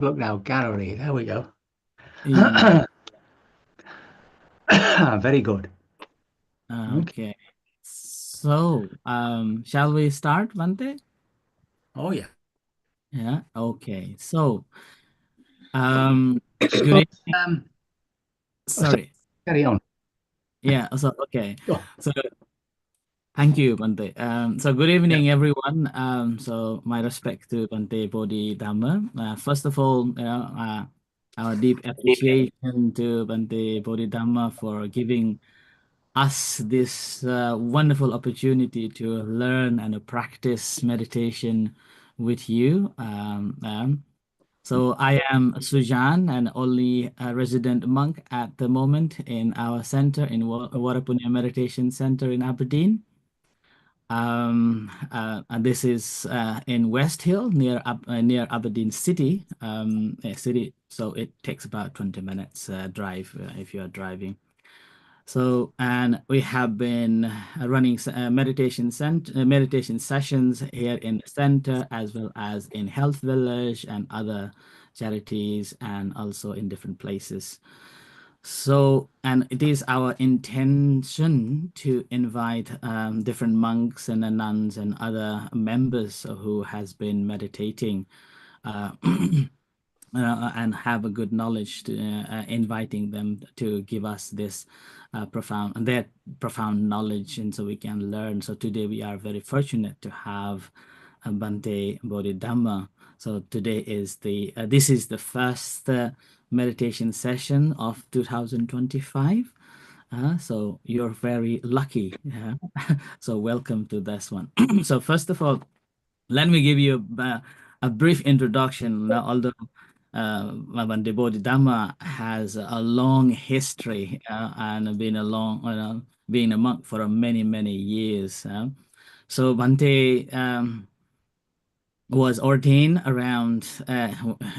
Look now, gallery. There we go. Yeah. Very good. Okay. Okay. So, shall we start, Bhante? Oh yeah. Yeah. Okay. So, good So, evening. um, so Sorry. carry on. Yeah. So, okay. Oh, So, thank you, Bhante. So good yeah. evening, everyone. So my respect to Bhante Bodhidhamma. First of all, our deep appreciation to Bhante Bodhidhamma for giving us this wonderful opportunity to learn and practice meditation with you. So I am Sujan, and only a resident monk at the moment in our center in Warapunya Meditation Center in Aberdeen. And this is in West Hill near Aberdeen City, city. So it takes about 20 minutes drive if you are driving. So, and we have been running meditation sessions here in the center, as well as in Health Village and other charities, and also in different places. So, and it is our intention to invite different monks and nuns and other members who has been meditating uh, and have a good knowledge to inviting them to give us this their profound knowledge, and so we can learn. So today we are very fortunate to have Bhante Bodhidhamma. So today is the this is the first meditation session of 2025. So you're very lucky. So welcome to this one. So first of all, let me give you a brief introduction. Now, although Bhante Bodhidhamma has a long history and been being a monk for many, many years. So Bhante was ordained around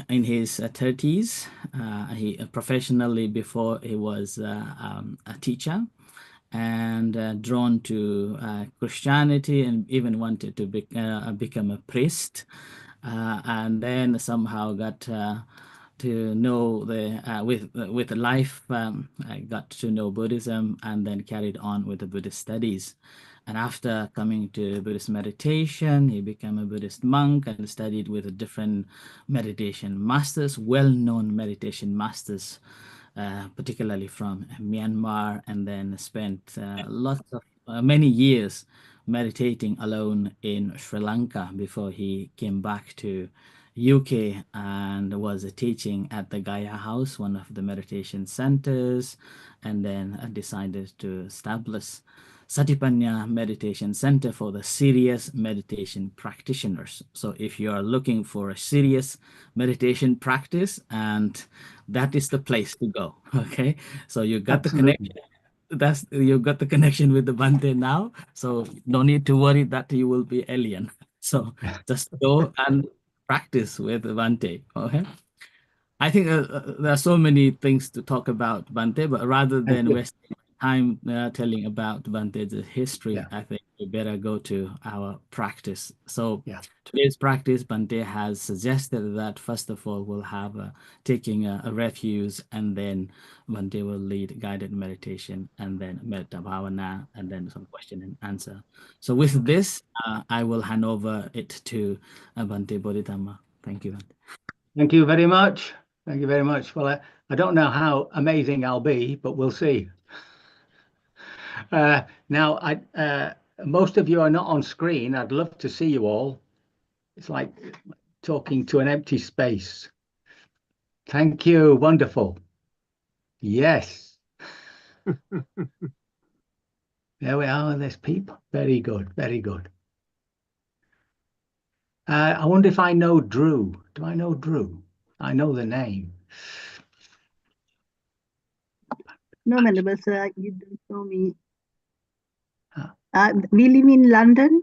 in his 30s. He professionally before he was a teacher, and drawn to Christianity, and even wanted to become a priest, and then somehow got to know the with life. I got to know Buddhism, and then carried on with the Buddhist studies. And after coming to Buddhist meditation, he became a Buddhist monk and studied with different meditation masters, well-known meditation masters, particularly from Myanmar, and then spent lots of many years meditating alone in Sri Lanka before he came back to UK and was teaching at the Gaia House, one of the meditation centers, and then decided to establish Satipanya Meditation Center for the serious meditation practitioners. So if you are looking for a serious meditation practice, and that is the place to go. Okay. So you got the Absolutely. connection. That's you got the connection with the Bhante now. So no need to worry that you will be alien. So just go and practice with Bhante. Okay. I think there are so many things to talk about Bante, but rather Thank than you. wasting time telling about Bante's history, Yeah. I think we better go to our practice. So Yeah. today's practice, Bante has suggested that first of all we'll have taking a refuge, and then Bante will lead guided meditation, and then metta bhavana, and then some question and answer. So with Okay. this, I will hand over it to Bante Bodhidhamma. Thank you, Bante. Thank you very much. Thank you very much. Well, I don't know how amazing I'll be, but we'll see. Now, most of you are not on screen. I'd love to see you all. It's like talking to an empty space. Thank you. Wonderful. Yes. There we are. There's people. Very good. Very good. I wonder if I know Drew. Do I know Drew? I know the name. No, Venerable sir, you don't know me. Ah, We live in London,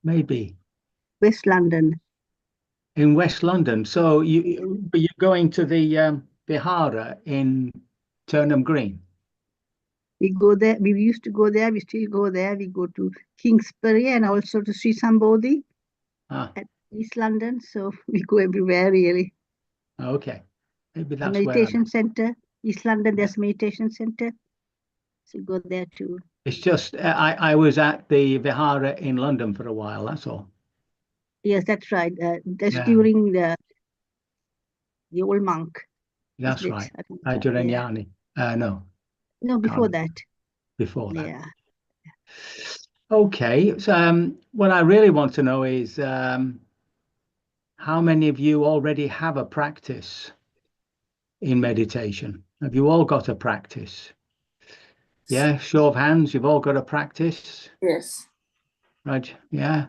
maybe West London. in West London. So you're going to the Vihara in Turnham Green. We go there. We used to go there. We still go there. We go to Kingsbury and also to Sri Sambodhi Ah, at East London, so we go everywhere really. Okay, maybe The that's where meditation center, East London, there's a meditation center. So go there too. it's just I was at the Vihara in London for a while. That's all. Yes, that's right. That's Yeah, during the old monk, that's isn't it? right. I think, yeah. Ajuranyani. No, No, before can't that. before that. Yeah. Okay, so what I really want to know is how many of you already have a practice in meditation? Have you all got a practice? Yeah, show of hands, you've all got a practice. Yes. Raj, yeah.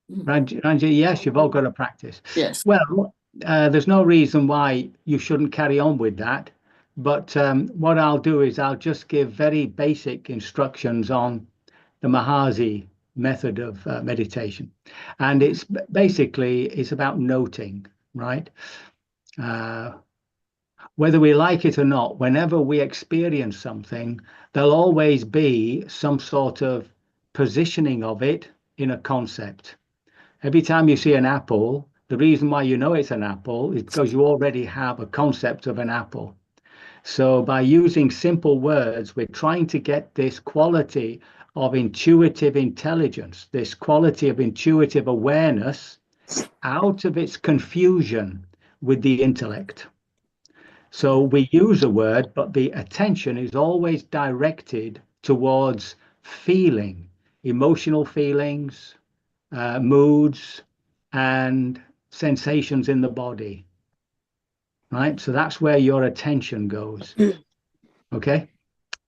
Ranji, yes, you've all got a practice. Yes. Well, there's no reason why you shouldn't carry on with that. But what I'll do is I'll just give very basic instructions on the Mahasi method of meditation. And it's basically, it's about noting, right? Whether we like it or not, whenever we experience something, there'll always be some sort of positioning of it in a concept. Every time you see an apple, the reason why you know it's an apple is because you already have a concept of an apple. So by using simple words, we're trying to get this quality of intuitive intelligence, this quality of intuitive awareness out of its confusion with the intellect. So we use a word, but the attention is always directed towards feeling, emotional feelings, moods, and sensations in the body, right? So that's where your attention goes. Okay.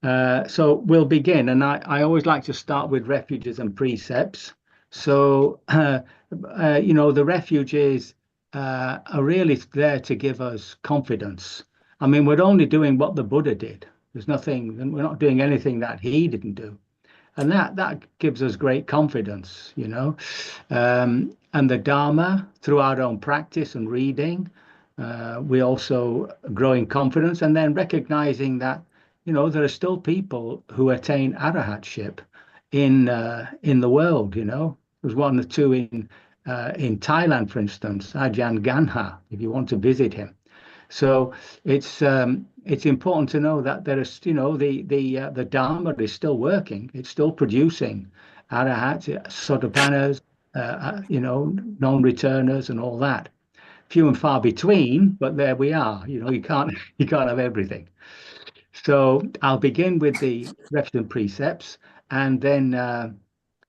So we'll begin. And I always like to start with refuges and precepts. So, the refuges are really there to give us confidence. I mean, we're only doing what the Buddha did. There's nothing, we're not doing anything that he didn't do. And that gives us great confidence, and the Dharma through our own practice and reading, we also grow in confidence, and then recognizing that there are still people who attain arahatship in the world. There's one or two in Thailand, for instance, Ajahn Ganha, if you want to visit him. So it's important to know that there is, the Dharma is still working. It's still producing arahats, sotapannas, non-returners, and all that. Few and far between, but there we are. You can't have everything. So I'll begin with the reps and precepts, and then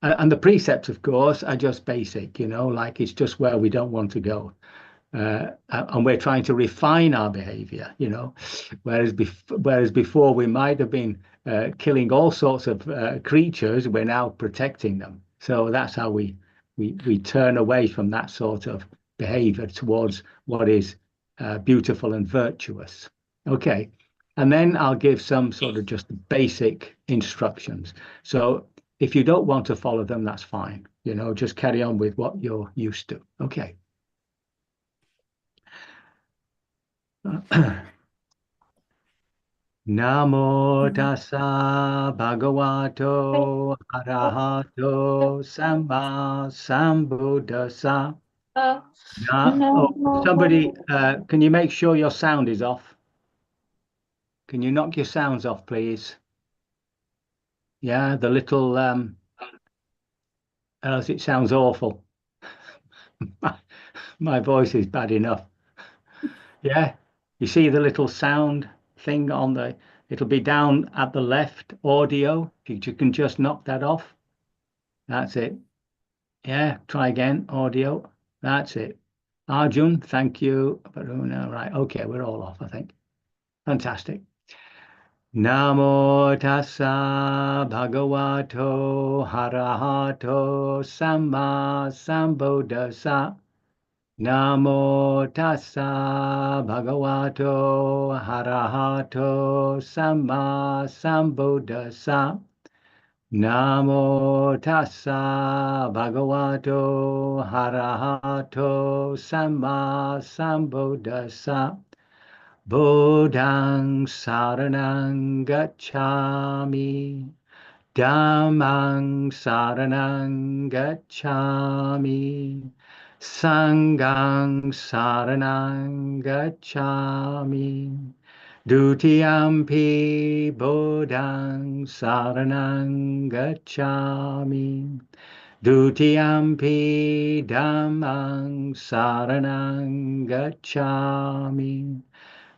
and the precepts, of course, are just basic. Like it's just where we don't want to go. And we're trying to refine our behavior, whereas before we might have been killing all sorts of creatures, we're now protecting them. So that's how we turn away from that sort of behavior towards what is beautiful and virtuous. Okay, and then I'll give some sort of just basic instructions. So if you don't want to follow them, that's fine. Just carry on with what you're used to. Okay. Namo tassa bhagavato arahato samma sambuddhassa. Somebody, can you make sure your sound is off? Can you knock your sounds off, please? Yeah, the little, else it sounds awful. My voice is bad enough. Yeah, you see the little sound thing it'll be down at the left, audio. If you can just knock that off. That's it. Yeah, try again, audio. That's it. Arjun, thank you. Varuna, right, okay, we're all off, I think. Fantastic. Namo tassa bhagavato harahato samma sambuddhassa. Namo tassa bhagavato harahato samma sambuddhassa. Namo tassa bhagavato harahato samma sambuddhassa. Buddhang saranang gacchami. Dhammang saranang gacchami. Sanghang saranang gacchami. Dutiyampi bodhang saranang gacchami. Dutiyampi dhammang saranang gacchami.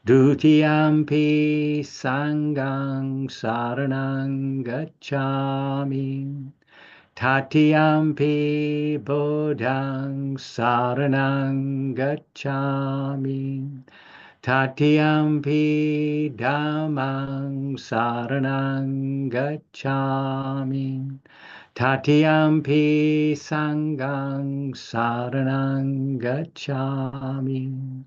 Dutiyampi sanghang saranang gacchami. Tatiyampi bodhang saranang gacchami. Tatiyampi dhammang saranang gacchami. Tatiyampi sanghang saranang gacchami.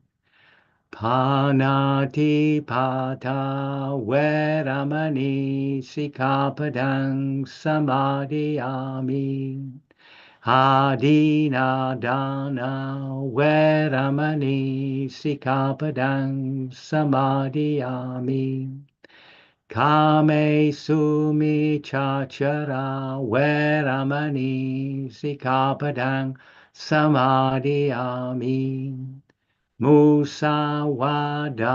Panati pata veramani sikapadang samadhiyami. Adina dana veramani sikapadang samadhiyami. Kame sumi chachara veramani sikapadang samadhiyami. Musawada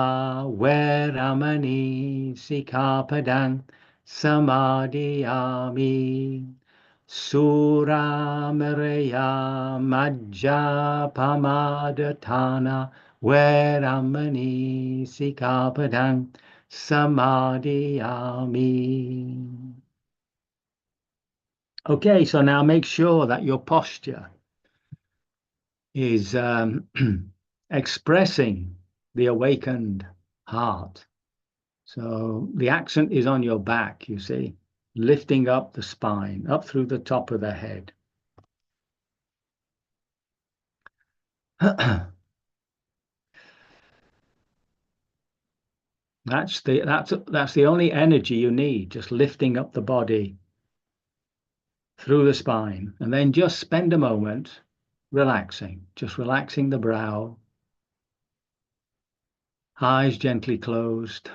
veramani sikapadang samadhiyami. Suramaraya majjapamadhatana veramani sikapadang samadhiyami. Okay, so now make sure that your posture is expressing the awakened heart. So the accent is on your back, you see, lifting up the spine, up through the top of the head. That's the only energy you need, just lifting up the body through the spine. And then just spend a moment relaxing, just relaxing the brow, eyes gently closed,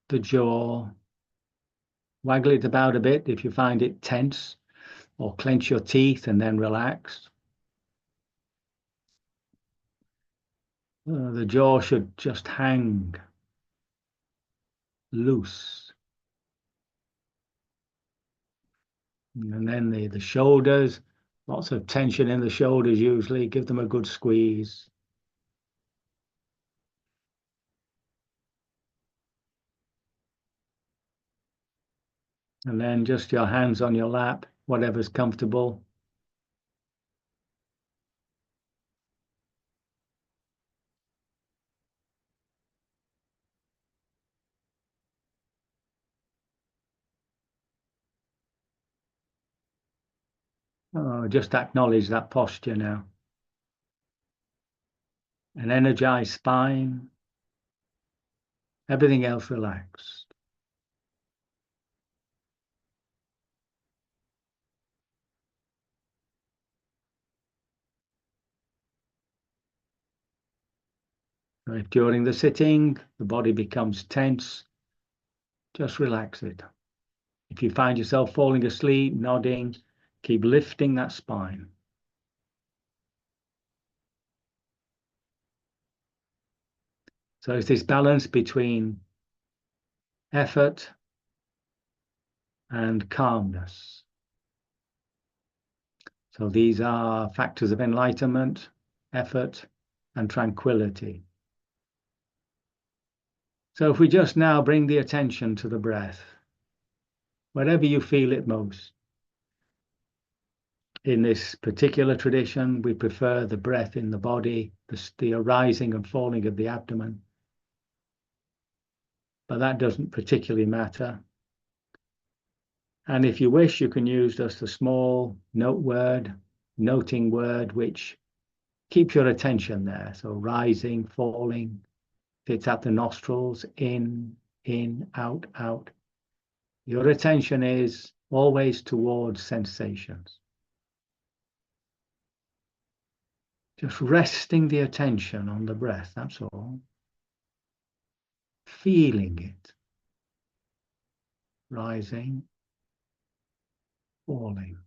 the jaw, waggle it about a bit if you find it tense, or clench your teeth and then relax. The jaw should just hang loose. And then the shoulders, lots of tension in the shoulders usually, give them a good squeeze. And then just your hands on your lap, whatever's comfortable. Just acknowledge that posture now. An energized spine, everything else relaxed. So if during the sitting, the body becomes tense, just relax it. If you find yourself falling asleep, nodding, keep lifting that spine. So it's this balance between effort and calmness. So these are factors of enlightenment, effort, and tranquility. So if we just now bring the attention to the breath, wherever you feel it most. In this particular tradition, we prefer the breath in the body, the arising and falling of the abdomen. But that doesn't particularly matter. And if you wish, you can use just a small noting word, which keeps your attention there. So rising, falling, if it's at the nostrils, in, out, out. Your attention is always towards sensations. Just resting the attention on the breath, that's all. Feeling it. Rising, falling.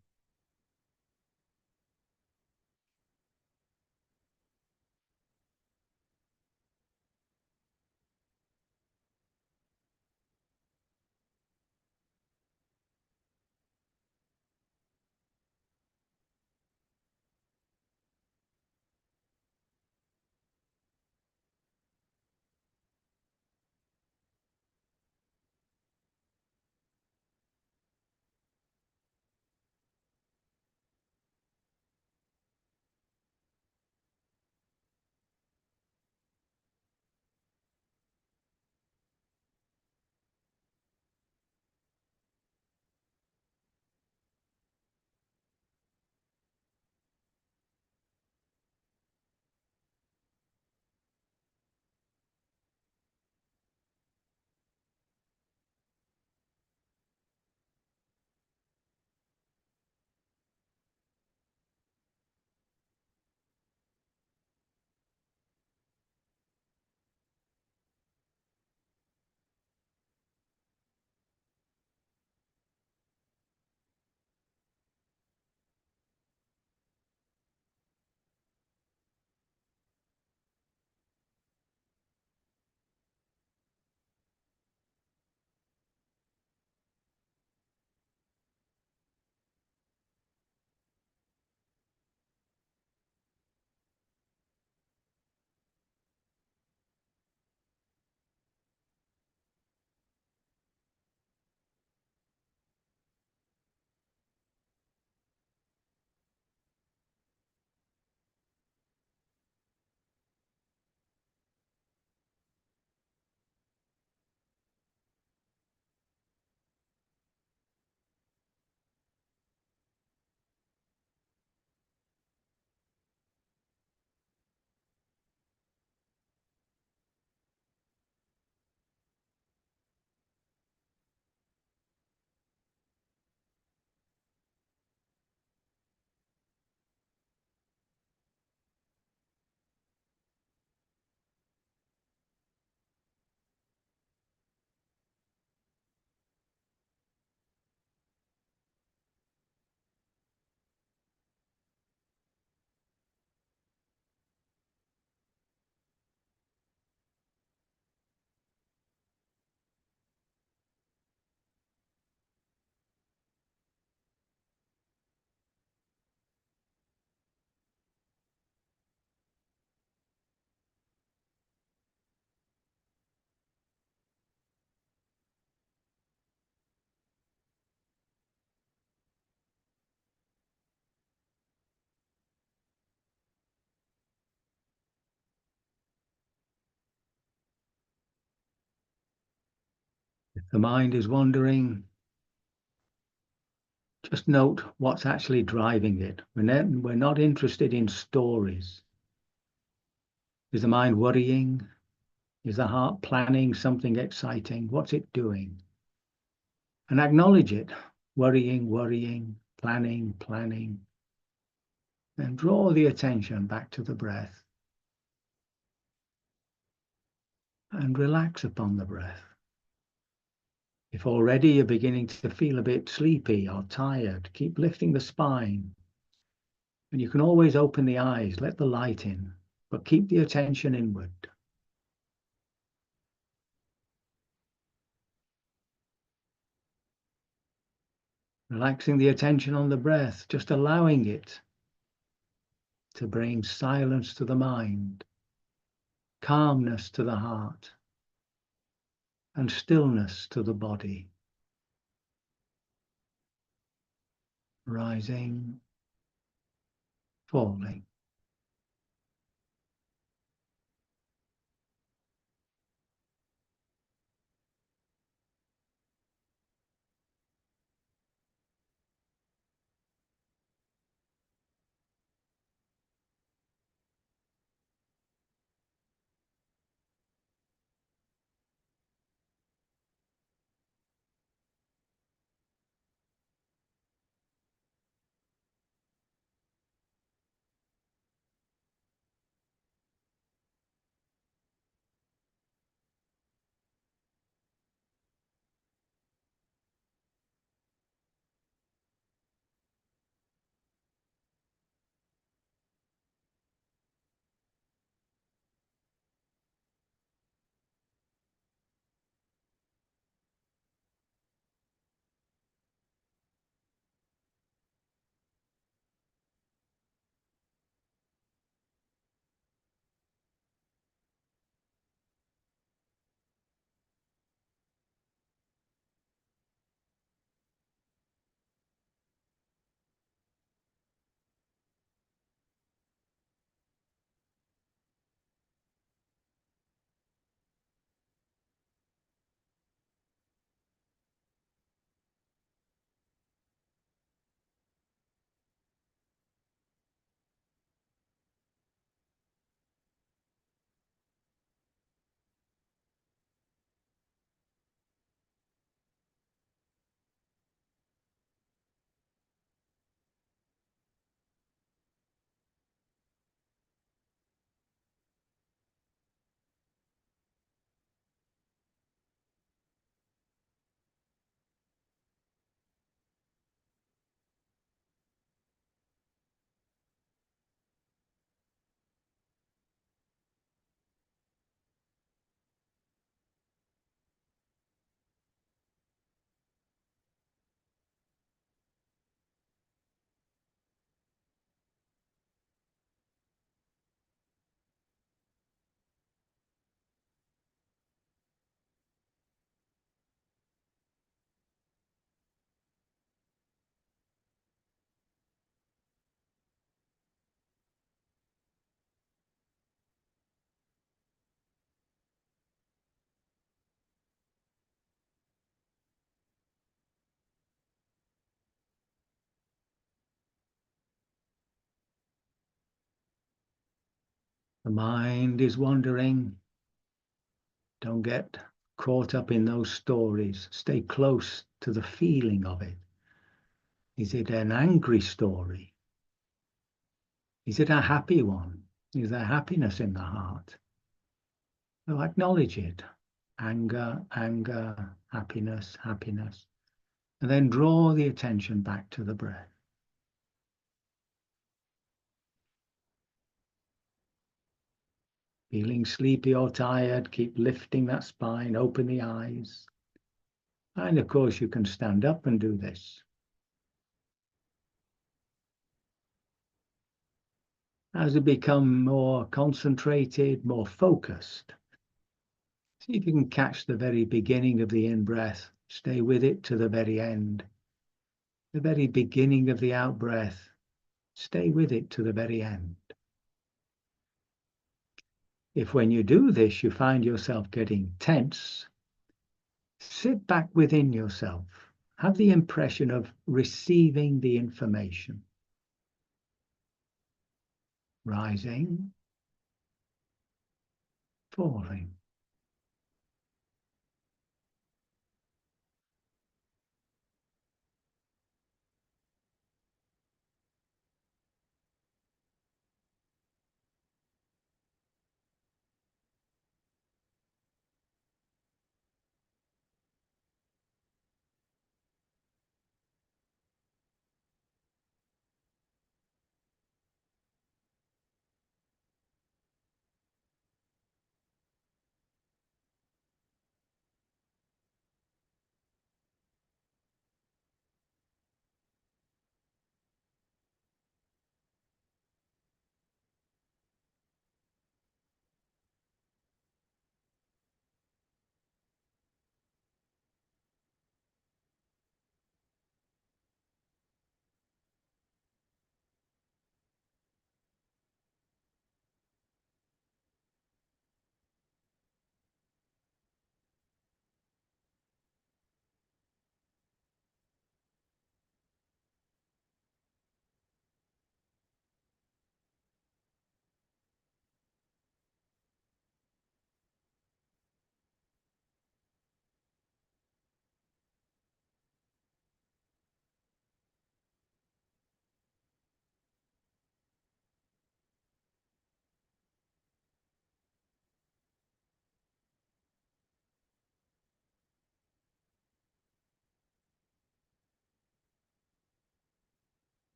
the mind is wandering, just note what's actually driving it. We're not interested in stories. Is the mind worrying? Is the heart planning something exciting? What's it doing? And acknowledge it. Worrying, worrying, planning, planning. And draw the attention back to the breath. And relax upon the breath. If already you're beginning to feel a bit sleepy or tired, keep lifting the spine. And you can always open the eyes, let the light in, but keep the attention inward. Relaxing the attention on the breath, just allowing it to bring silence to the mind, calmness to the heart, and stillness to the body. Rising, falling. The mind is wandering. Don't get caught up in those stories. Stay close to the feeling of it. Is it an angry story? Is it a happy one? Is there happiness in the heart? So acknowledge it. Anger, anger, happiness, happiness. And then draw the attention back to the breath. Feeling sleepy or tired, keep lifting that spine, open the eyes. And of course, you can stand up and do this. As you become more concentrated, more focused, see if you can catch the very beginning of the in-breath. Stay with it to the very end. The very beginning of the out-breath. Stay with it to the very end. If when you do this, you find yourself getting tense, Sit back within yourself. Have the impression of receiving the information. Rising, falling.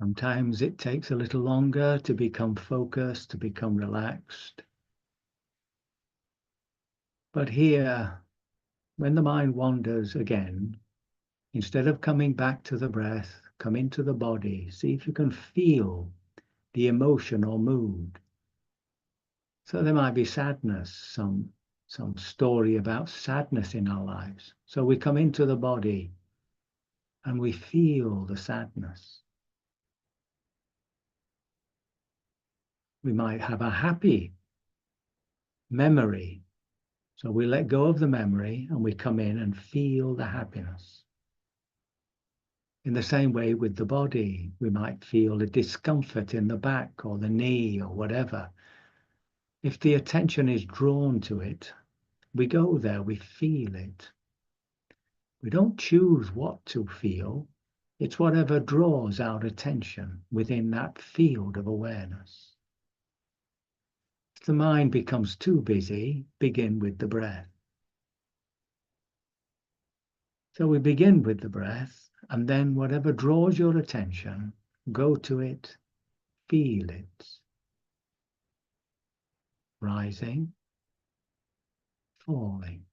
Sometimes it takes a little longer to become focused, to become relaxed. But here, when the mind wanders again, instead of coming back to the breath, come into the body. See if you can feel the emotion or mood. So there might be sadness, some story about sadness in our lives. So we come into the body and we feel the sadness. We might have a happy memory. So we let go of the memory and we come in and feel the happiness. In the same way with the body, we might feel a discomfort in the back or the knee or whatever. If the attention is drawn to it, we go there, we feel it. We don't choose what to feel. It's whatever draws our attention within that field of awareness. If the mind becomes too busy, begin with the breath. So we begin with the breath, and then whatever draws your attention, go to it, feel it. Rising, falling.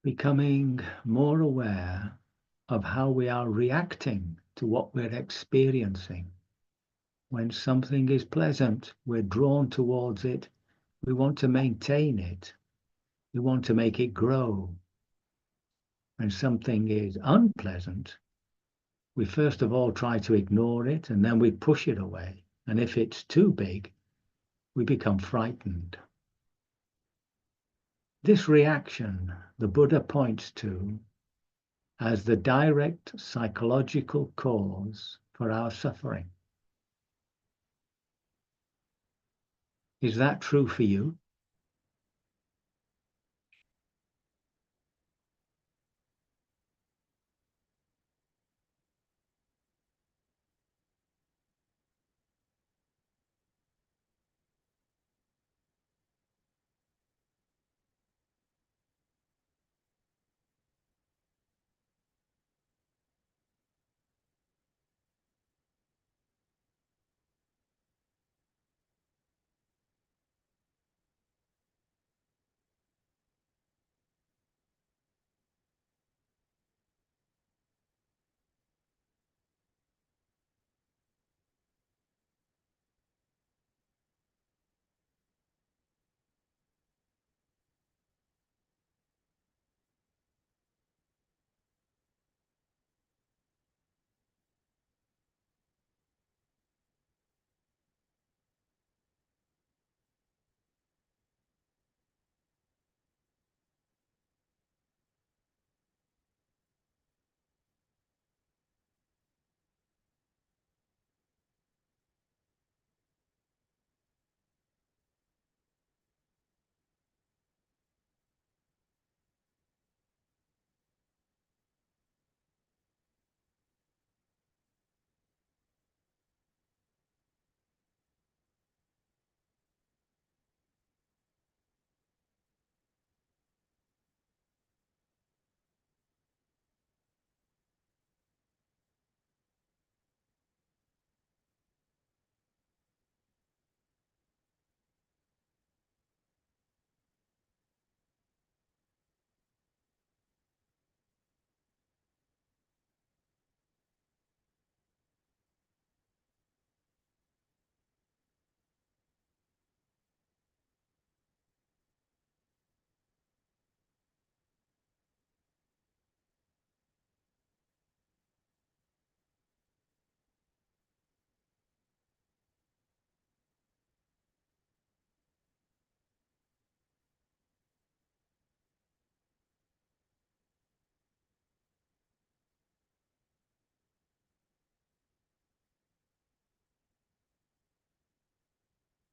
becoming more aware of how we are reacting to what we're experiencing. When something is pleasant, we're drawn towards it. We want to maintain it. We want to make it grow. When something is unpleasant, we first of all try to ignore it, and then we push it away. And if it's too big, we become frightened. This reaction the Buddha points to as the direct psychological cause for our suffering. Is that true for you?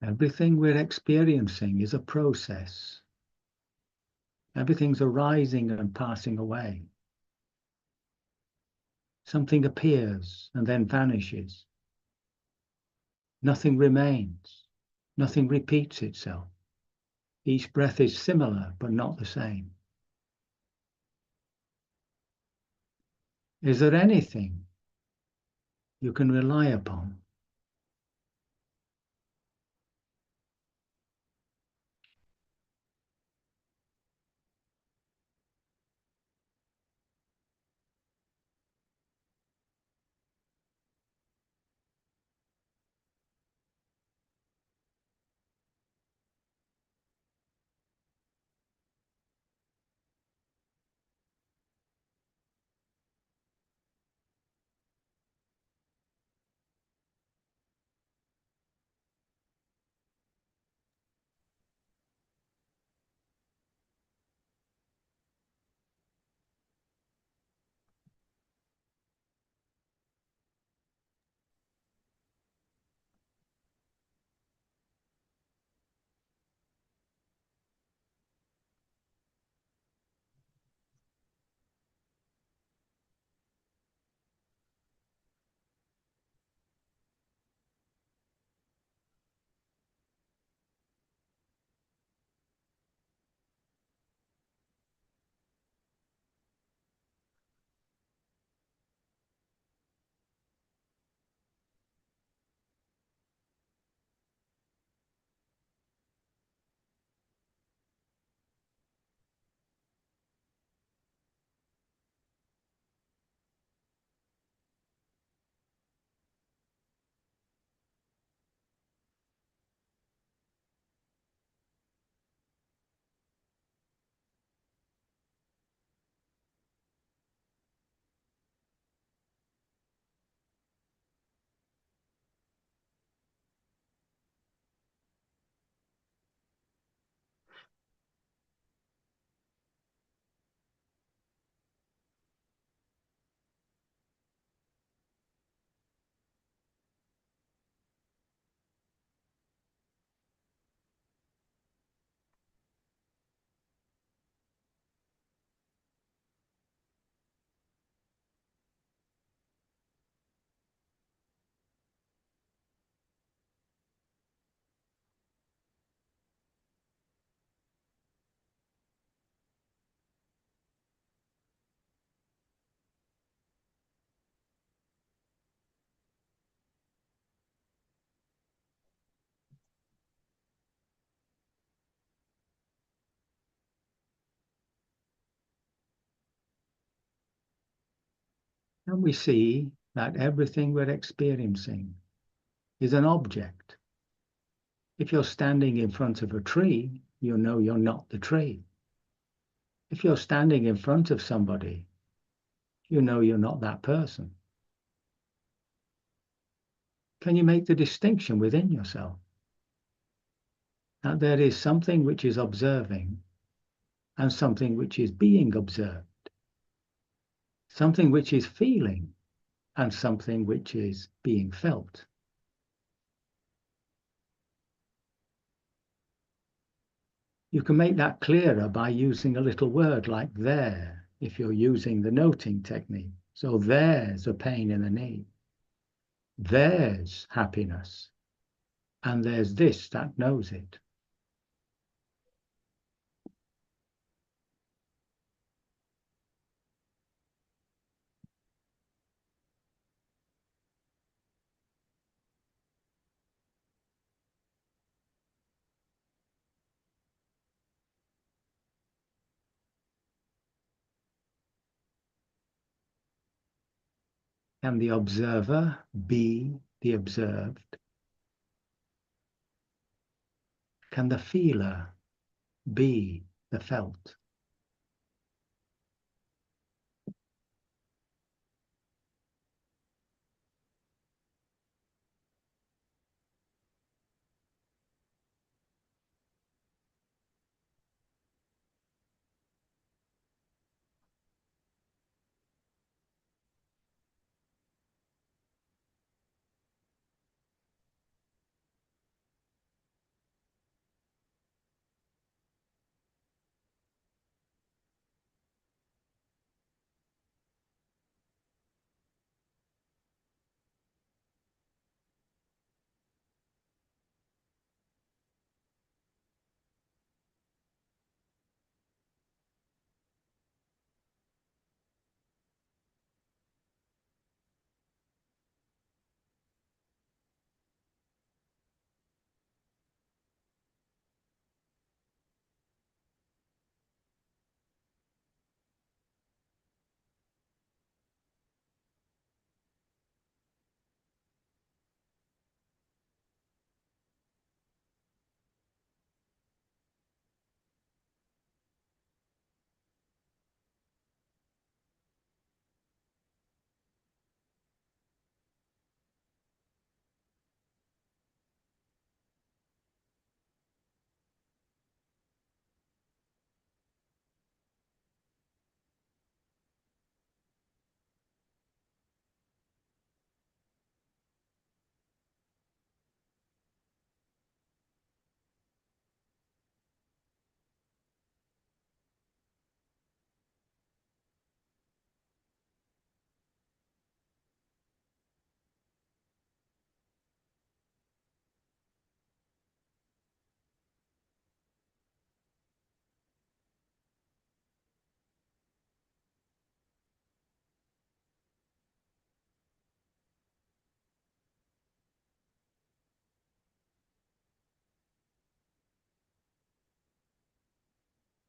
Everything we're experiencing is a process. Everything's arising and passing away. Something appears and then vanishes. Nothing remains. Nothing repeats itself. Each breath is similar, but not the same. Is there anything you can rely upon? And we see that everything we're experiencing is an object. If you're standing in front of a tree, you know you're not the tree. If you're standing in front of somebody, you know you're not that person. Can you make the distinction within yourself that there is something which is observing and something which is being observed, something which is feeling and something which is being felt? You can make that clearer by using a little word like there, if you're using the noting technique. So there's a pain in the knee. There's happiness. And there's this that knows it. Can the observer be the observed? Can the feeler be the felt?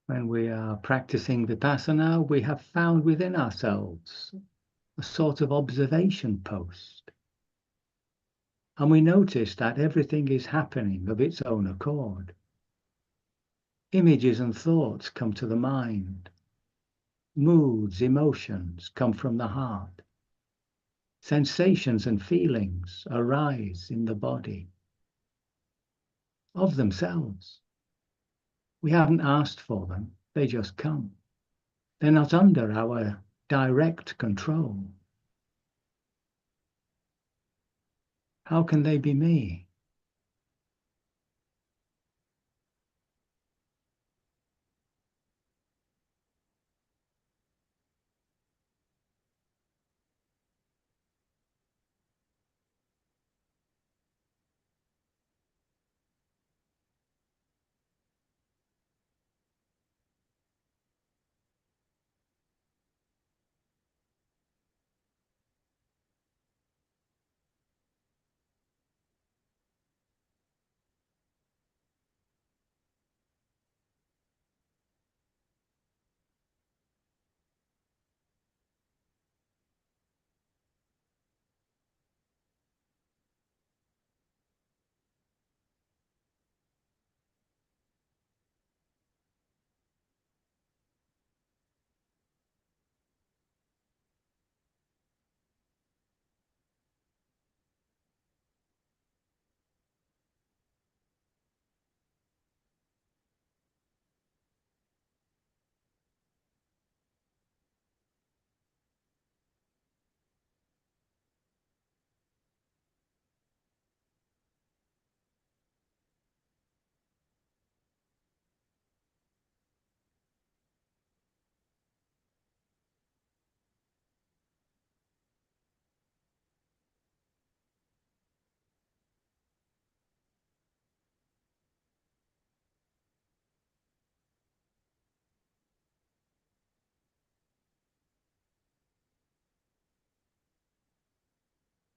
When we are practicing Vipassana, we have found within ourselves a sort of observation post. And we notice that everything is happening of its own accord. Images and thoughts come to the mind. Moods, emotions come from the heart. Sensations and feelings arise in the body of themselves. We haven't asked for them, they just come. They're not under our direct control. How can they be me?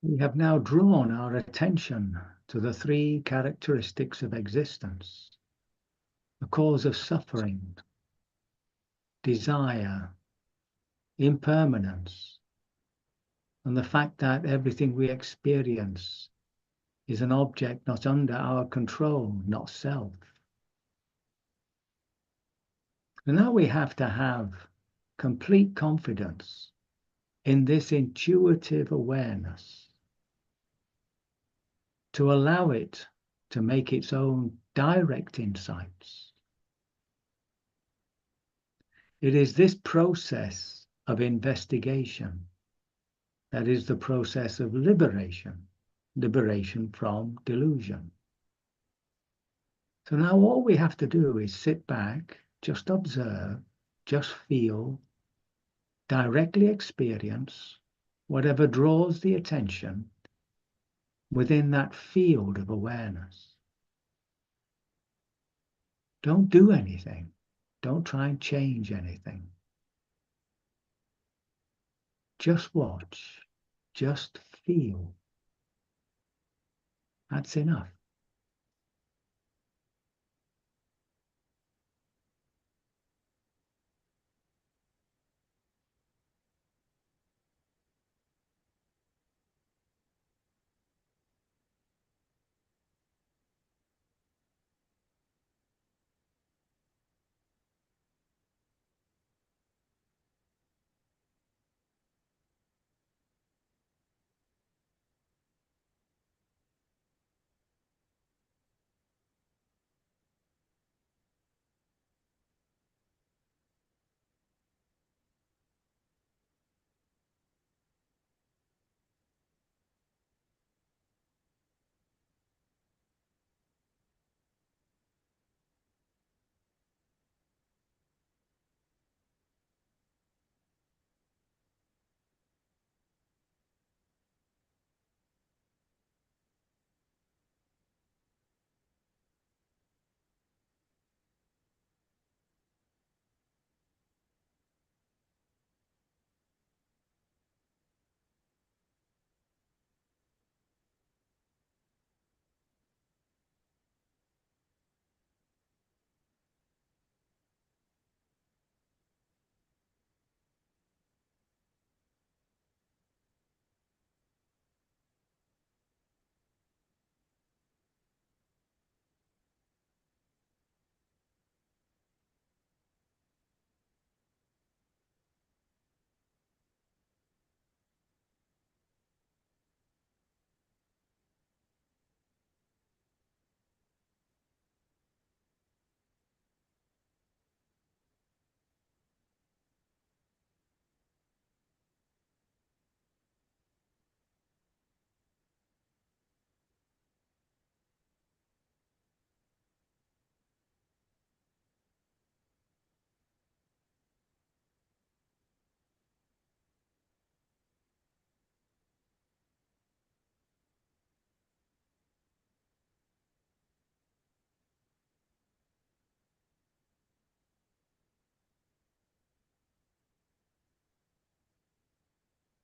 We have now drawn our attention to the three characteristics of existence: the cause of suffering, desire, impermanence, and the fact that everything we experience is an object not under our control, not self. And now we have to have complete confidence in this intuitive awareness, to allow it to make its own direct insights. It is this process of investigation that is the process of liberation, liberation from delusion. So now all we have to do is sit back, just observe, just feel, directly experience whatever draws the attention within that field of awareness. Don't do anything. Don't try and change anything. Just watch. Just feel. That's enough.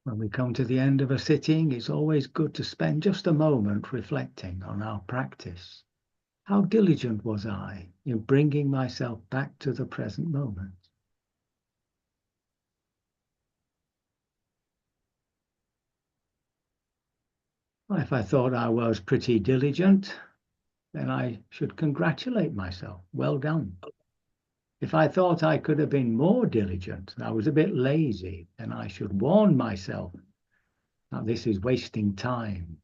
When we come to the end of a sitting, it's always good to spend just a moment reflecting on our practice. How diligent was I in bringing myself back to the present moment? Well, if I thought I was pretty diligent, then I should congratulate myself. Well done. If I thought I could have been more diligent, I was a bit lazy, then I should warn myself that this is wasting time.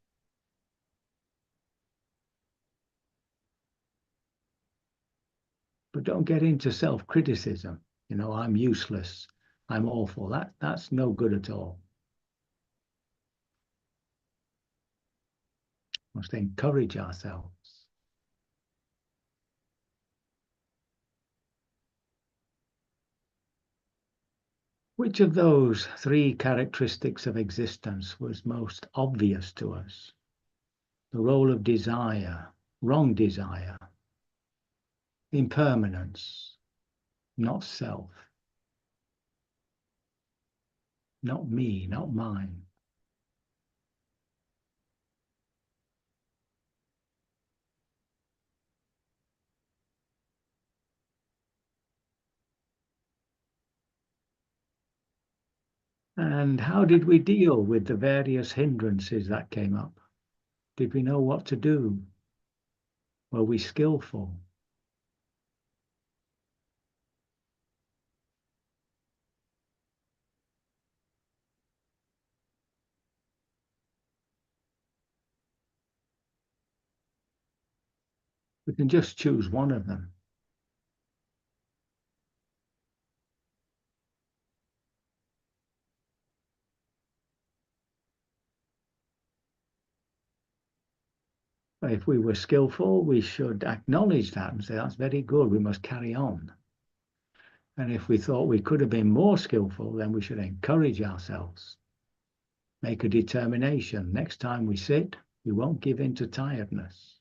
But don't get into self-criticism. You know, I'm useless. I'm awful. That's no good at all. We must encourage ourselves. Which of those three characteristics of existence was most obvious to us? The role of desire, wrong desire, impermanence, not self, not me, not mine. And how did we deal with the various hindrances that came up? Did we know what to do? Were we skillful? We can just choose one of them. If we were skillful, we should acknowledge that and say, that's very good, we must carry on. And if we thought we could have been more skillful, then we should encourage ourselves. Make a determination. Next time we sit, we won't give in to tiredness.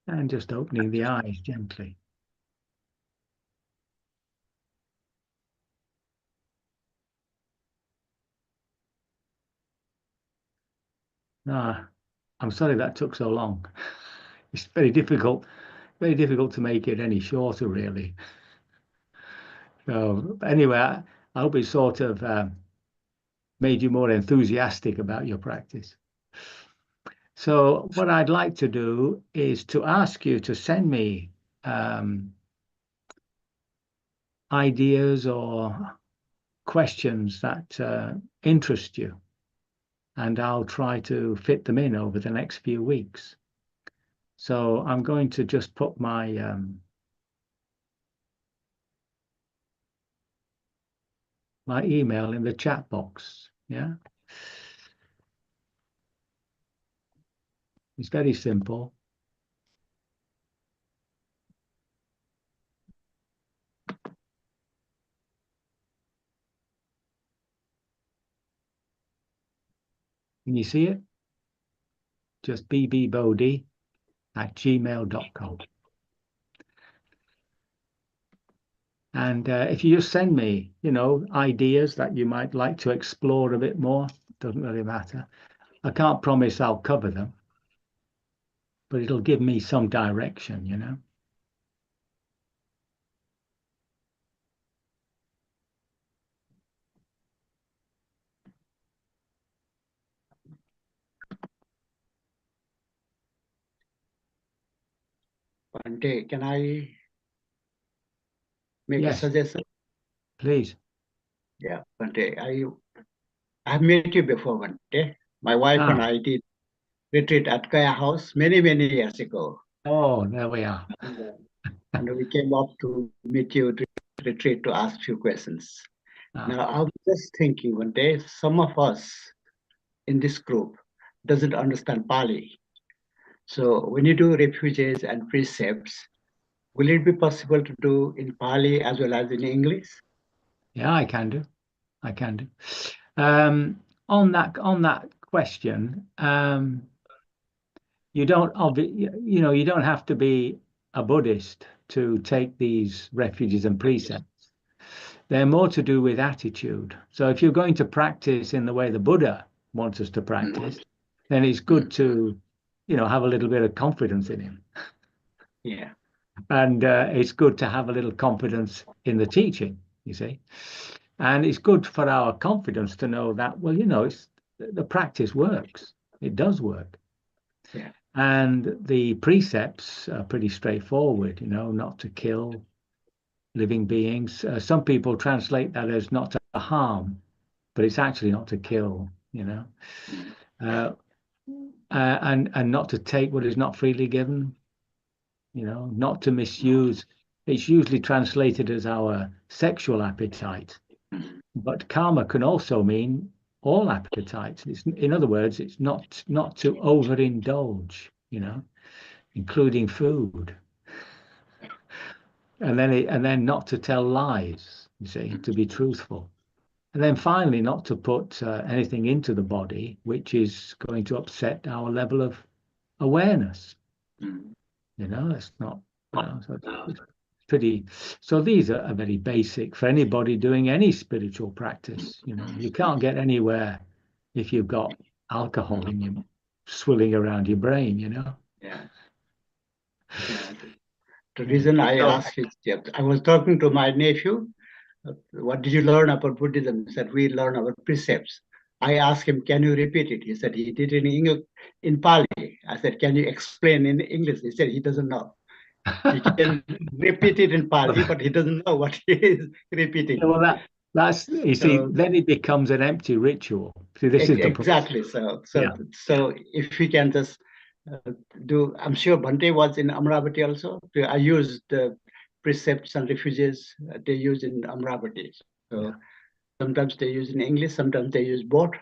And just opening the eyes gently. Ah, I'm sorry that took so long. It's very difficult to make it any shorter, really. So anyway, I hope it sort of made you more enthusiastic about your practice. So what I'd like to do is to ask you to send me ideas or questions that interest you, and I'll try to fit them in over the next few weeks. So I'm going to just put my my email in the chat box. Yeah, it's very simple. Can you see it? Just bbbodhi@gmail.com. And if you just send me, ideas that you might like to explore a bit more, doesn't really matter. I can't promise I'll cover them, but it'll give me some direction. Bhante, can I make a Yes, suggestion? please. Yeah, Bhante, I have met you before, Bhante. My wife and I did retreat at Kaya House many, many years ago. Oh, there we are. And we came up to meet you to retreat to ask few questions. Ah. Now, I was just thinking one day, some of us in this group doesn't understand Pali. So when you do refuges and precepts, will it be possible to do in Pali as well as in English? Yeah, I can do. On that question, you don't you don't have to be a Buddhist to take these refuges and precepts. They're more to do with attitude. So if you're going to practice in the way the Buddha wants us to practice, then it's good to, have a little bit of confidence in him. Yeah. And it's good to have a little confidence in the teaching, you see. And it's good for our confidence to know that, well, the practice works. It does work. Yeah. And the precepts are pretty straightforward, not to kill living beings. Some people translate that as not to harm, but it's actually not to kill, and not to take what is not freely given, not to misuse. It's usually translated as our sexual appetite, but karma can also mean all appetites. In other words, it's not to overindulge, including food, and then not to tell lies. You see, to be truthful, and then finally not to put anything into the body which is going to upset our level of awareness. It's not. So pretty. So these are very basic for anybody doing any spiritual practice. You know, you can't get anywhere if you've got alcohol in you swilling around your brain. You know. Yeah. The reason I asked is, I was talking to my nephew. What did you learn about Buddhism? He said, we learn our precepts. I asked him, can you repeat it? He said, he did it in English, in Pali. I said, can you explain in English? He said, he doesn't know. He can repeat it in Pali, but he doesn't know what he is repeating. Yeah, well, that's you see, then it becomes an empty ritual. See, this is the exactly. So if we can just do, I'm sure Bhante was in Amravati also. I used the precepts and refuges they use in Amravati. So sometimes they use in English, sometimes they use both.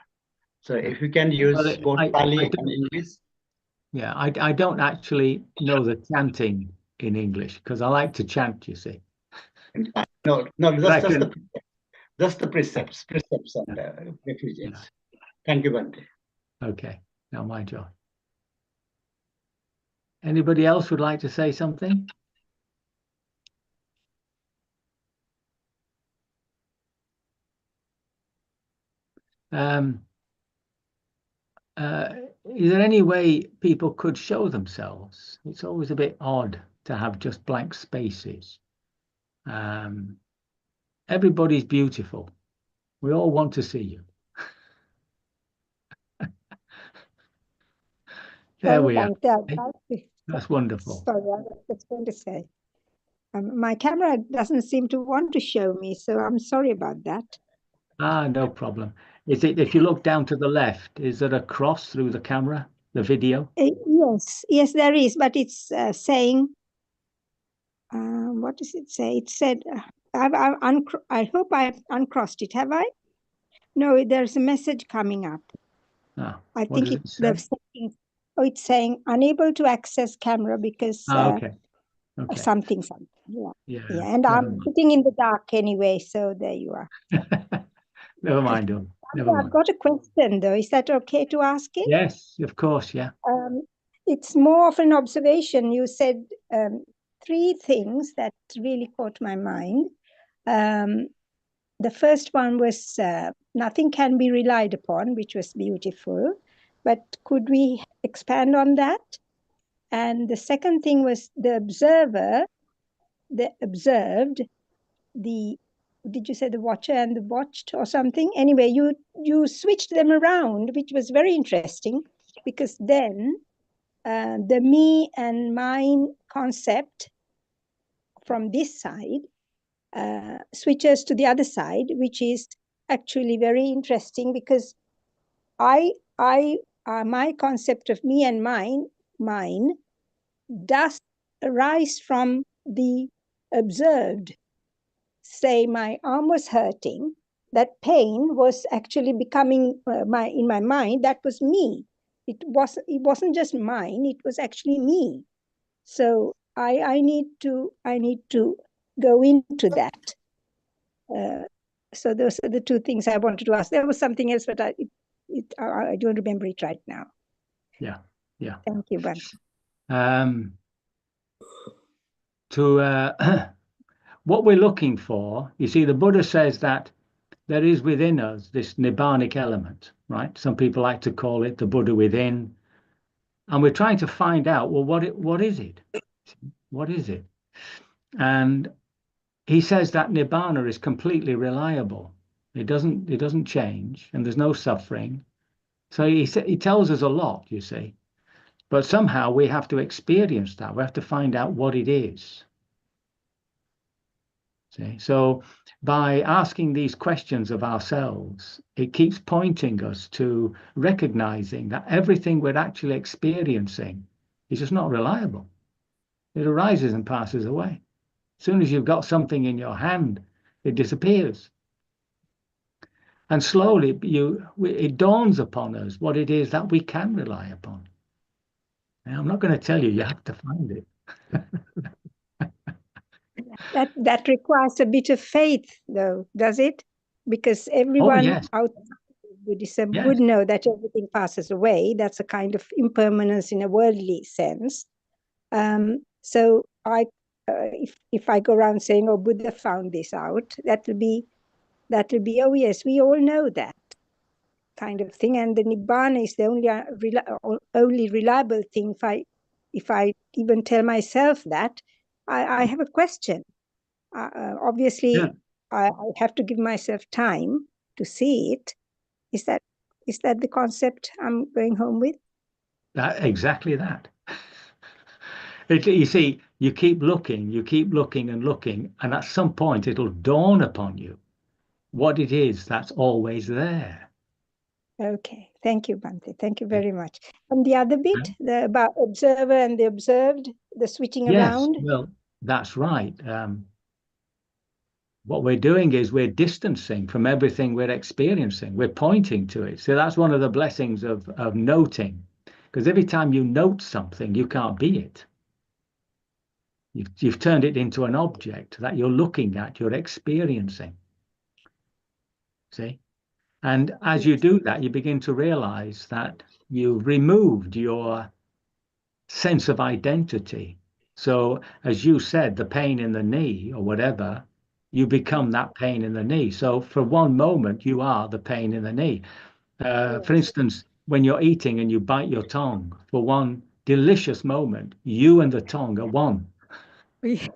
So if you can use both Pali and English. Yeah, I don't actually know the chanting in English because I like to chant, you see. No, just the precepts and refuges. Yeah. Thank you, Bhante. Okay, now my job. Anybody else would like to say something? Is there any way people could show themselves? It's always a bit odd to have just blank spaces. Everybody's beautiful. We all want to see you. There we are. That's wonderful. Sorry, I was just going to say. My camera doesn't seem to want to show me, so I'm sorry about that. Ah, no problem. Is it, if you look down to the left, is there a cross through the camera, the video? Yes, there is, but it's saying, what does it say? It said, I hope I've uncrossed it, have I? No, there's a message coming up. Ah, I think it's the settings. Oh, it's saying unable to access camera because okay. Something. Yeah. And I'm sitting in the dark anyway, so there you are. Never mind. I've got a question though. Is that okay to ask it? Yes, of course. Yeah. It's more of an observation. You said 3 things that really caught my mind. The first one was nothing can be relied upon, which was beautiful. But could we expand on that? And the second thing was the observer, observed, did you say the watcher and the watched or something? Anyway, you switched them around, which was very interesting, because then the me and mine concept from this side switches to the other side, which is actually very interesting, because my concept of me and mine does arise from the observed. Say my arm was hurting, that pain was actually becoming in my mind, that was me. It wasn't just mine, it was actually me. So I need to go into that. So those are the 2 things I wanted to ask. There was something else, but I don't remember it right now. Yeah. Thank you, Bhante. What we're looking for, you see, the Buddha says that there is within us this nibbanic element, right? Some people like to call it the Buddha within. And we're trying to find out, well, what is it? What is it? And he says that nibbana is completely reliable. It doesn't change, and there's no suffering. So he tells us a lot, you see. But somehow we have to experience that. We have to find out what it is. See? So by asking these questions of ourselves, it keeps pointing us to recognizing that everything we're actually experiencing is just not reliable. It arises and passes away. As soon as you've got something in your hand, it disappears. And slowly it dawns upon us what it is that we can rely upon. Now, I'm not going to tell you, you have to find it. That requires a bit of faith, though, does it? Because everyone outside Buddhism would know that everything passes away. That's a kind of impermanence in a worldly sense. So if I go around saying, "Oh, Buddha found this out," that will be, "Oh yes, we all know that," kind of thing. And the Nibbana is the only reliable thing. If I even tell myself that, I have a question. Obviously, Yeah. I have to give myself time to see it. Is that the concept I'm going home with? Exactly that. You see, you keep looking and looking, and at some point it'll dawn upon you what it is that's always there. Okay, thank you, Bhante. Thank you very much. And the other bit, about observer and the observed, the switching Yes, around. well, that's right. What we're doing is we're distancing from everything we're experiencing. We're pointing to it. So that's one of the blessings of noting, because every time you note something, you can't be it. You've turned it into an object that you're looking at, you're experiencing. See? And as you do that, you begin to realize that you've removed your sense of identity. So, as you said, the pain in the knee or whatever, you become that pain in the knee. So, for one moment, you are the pain in the knee. For instance, when you're eating and you bite your tongue, for one delicious moment, you and the tongue are one. Yes.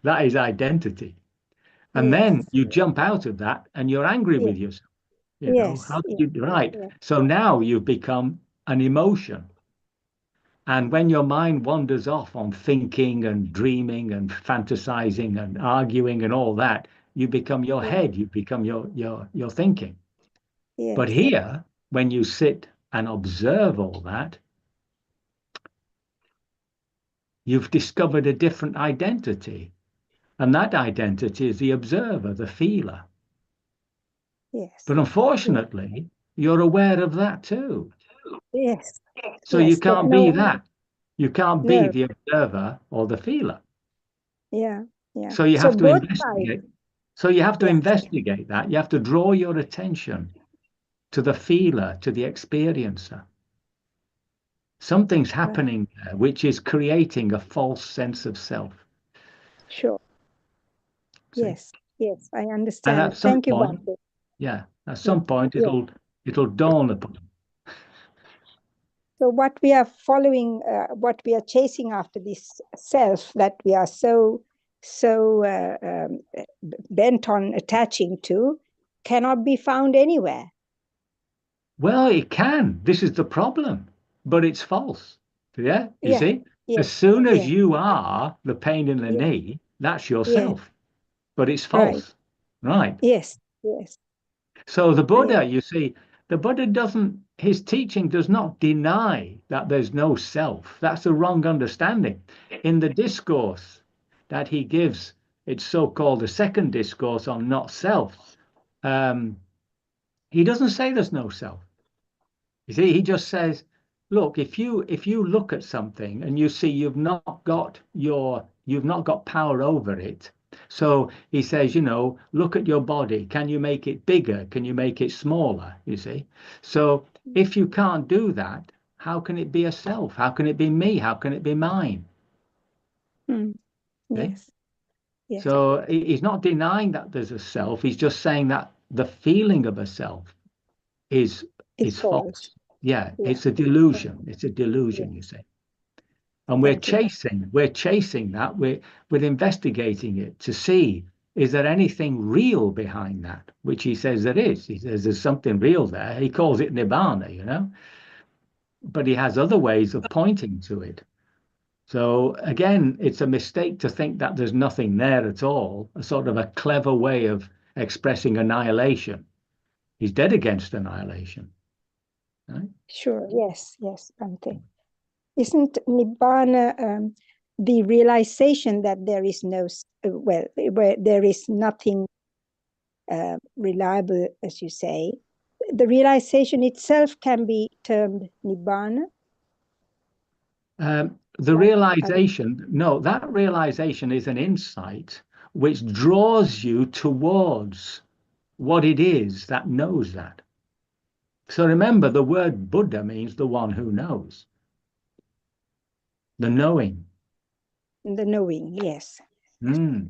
That is identity. And then you jump out of that and you're angry with yourself. You know, Yes, how did you, right? yes. So now you've become an emotion. And when your mind wanders off on thinking and dreaming and fantasizing and arguing and all that, you become your head, you become your thinking. Yes. But here, when you sit and observe all that, you've discovered a different identity. And that identity is the observer, the feeler. Yes. But unfortunately, you're aware of that too. Yes. So yes, you but can't be that. You can't be No. the observer or the feeler. Yeah. So you So have to both investigate. sides. So you have to Yeah. investigate that. You have to draw your attention to the feeler, to the experiencer. Something's happening there, which is creating a false sense of self. Sure. See? Yes. Yes, I And understand. at some Thank you, point, Bhante. at some point, Yeah. it'll dawn upon you. So what we are following, what we are chasing after, this self that we are so bent on attaching to, cannot be found anywhere. Well, it can. This is the problem, but it's false. Yeah, you Yeah. see? Yes. As soon as Yes. you are the pain in the Yes. knee, that's Yes. yourself. But it's Right. false. Right. Yes. Yes. So the Buddha, Yes. you see, the Buddha doesn't, his teaching does not deny that there's no self. That's a wrong understanding. In the discourse that he gives, it's so-called the second discourse on not self. He doesn't say there's no self. You see, he just says, look, if you look at something and you see you've not got power over it. So he says, look at your body. Can you make it bigger? Can you make it smaller? You see? So if you can't do that, how can it be a self? How can it be me? How can it be mine? Yes. Yes. So he's not denying that there's a self. He's just saying that the feeling of a self is false. Yeah, it's a delusion. It's a delusion, you see. And we're chasing that. We're investigating it to see, is there anything real behind that? Which he says there is. He says there's something real there. He calls it Nibbana, but he has other ways of pointing to it. So again, it's a mistake to think that there's nothing there at all, a sort of a clever way of expressing annihilation. He's dead against annihilation. Right? Sure. Yes. Yes, Bhante. Isn't Nibbana the realization that there is where there is nothing reliable, as you say? The realization itself can be termed Nibbana? The realization, no, that realization is an insight which draws you towards what it is that knows that. So remember, the word Buddha means the one who knows, the knowing. the knowing. Yes. Mm.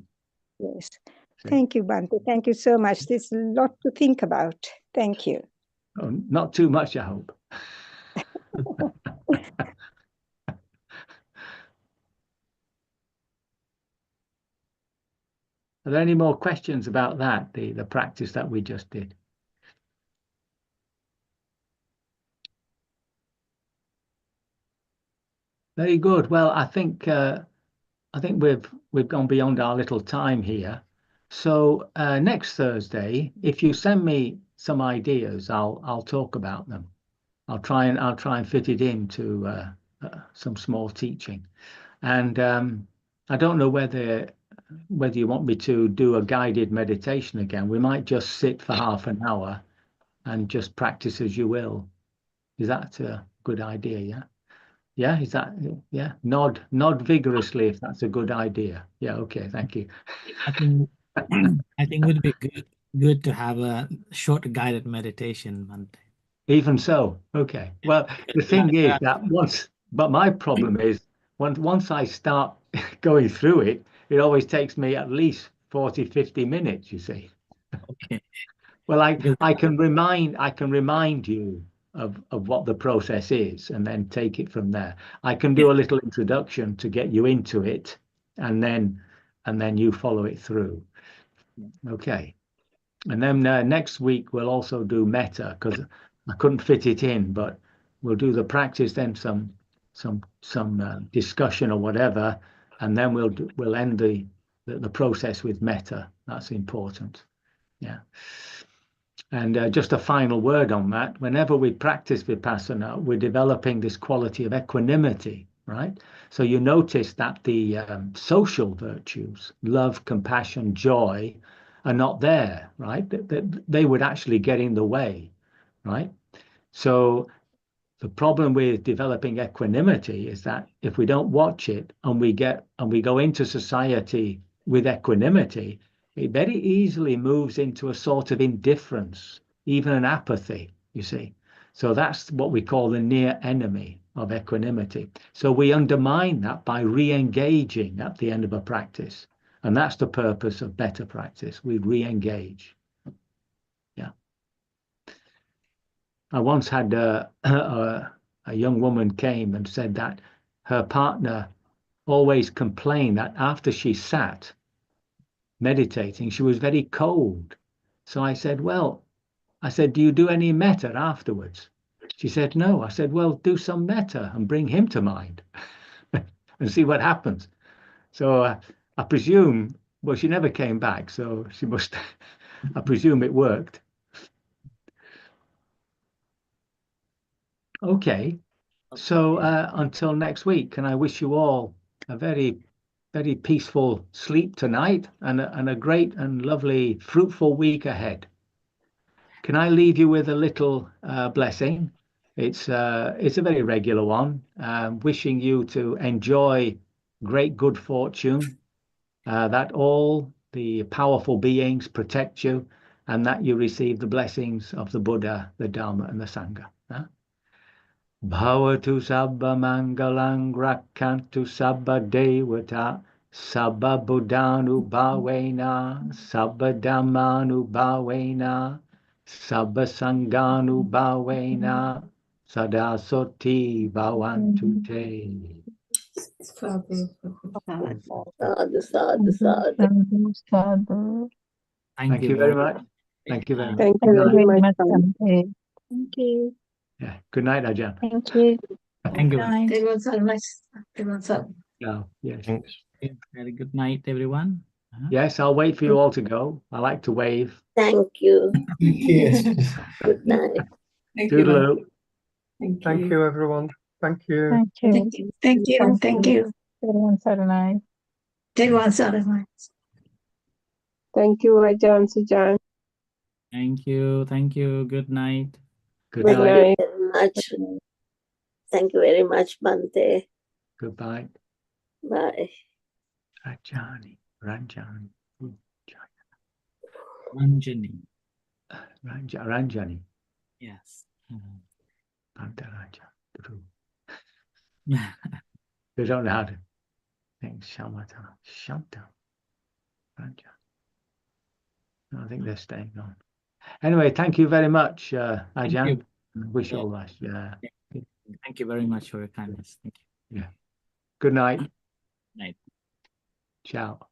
Yes. See. Thank you, Bhante. Thank you so much. There's a lot to think about. Thank you. Oh, not too much, I hope. Are there any more questions about that, the practice that we just did? Very good. Well, I think we've gone beyond our little time here. So next Thursday, if you send me some ideas, I'll talk about them. I'll try and fit it into some small teaching. And I don't know whether you want me to do a guided meditation again. We might just sit for half an hour and just practice as you will. Is that a good idea? Yeah. Yeah, is that, yeah, nod vigorously if that's a good idea. Yeah, okay, thank you. I think it would be good to have a short guided meditation, Bhante. Even so, okay. Well, the thing is that but my problem is once I start going through it, it always takes me at least 40, 50 minutes, you see. Okay. Well, I can remind you of what the process is and then take it from there. I can do a little introduction to get you into it, and then you follow it through. Okay. And then next week we'll also do metta, because I couldn't fit it in, but we'll do the practice, then some discussion or whatever, and then we'll end the process with metta. That's important. Yeah. And just a final word on that, whenever we practice Vipassana, we're developing this quality of equanimity, right? So you notice that the social virtues, love, compassion, joy, are not there, right? They would actually get in the way, right? So the problem with developing equanimity is that if we don't watch it and we go into society with equanimity, it very easily moves into a sort of indifference, even an apathy, you see. So that's what we call the near enemy of equanimity. So we undermine that by re-engaging at the end of a practice. And that's the purpose of better practice. We re-engage. Yeah. I once had a young woman came and said that her partner always complained that after she sat meditating, she was very cold. So I said, do you do any metta afterwards? She said, no. I said, well, do some metta and bring him to mind and see what happens. So I presume, well, she never came back, so she must, I presume it worked. Okay. So until next week, and I wish you all a very, very peaceful sleep tonight and a great and lovely, fruitful week ahead. Can I leave you with a little blessing? It's a very regular one. Wishing you to enjoy great good fortune, that all the powerful beings protect you, and that you receive the blessings of the Buddha, the Dharma, and the Sangha. Bhavatu sabba mangalang rakkantu sabba devata sabba buddhanu bhavena sabba dhammanu bhavena sabba sanganu bhavena sada soti bhavantu te. Sadhu, Sadhu, sadhu, sadhu. sadhu. Thank you very much. Thank you very much. Thank Good you night. very much. Bhante. Thank you. Yeah. Good night, Ajahn. Thank you. Thank you. Everyone, so much. Everyone, so. No, yes. Thanks. Very good night, everyone. Yes, I'll wait for you all to go. I like to wave. Thank you. Yes. Good night. Thank you. Toodaloo. Thank you, everyone. Thank you. Thank you. Thank you. Thank you. Thank you. Everyone, so nice. Everyone, so nice. Thank you, Ajahn Sujan. Thank you. Thank you. Good night. Good Thank night. you very much. Thank you very much, Bhante. Goodbye. Bye. Ranjani. Ranjani. Ranjani. Yes. Bhante Raja. Yeah. They don't know how to think Shamata. Shanta. Ranja. I think they're staying on. Anyway, thank you very much, Ajahn. Wish you all the best. Yeah. Thank you very much for your kindness. Thank you. Yeah. Good night. Night. Ciao.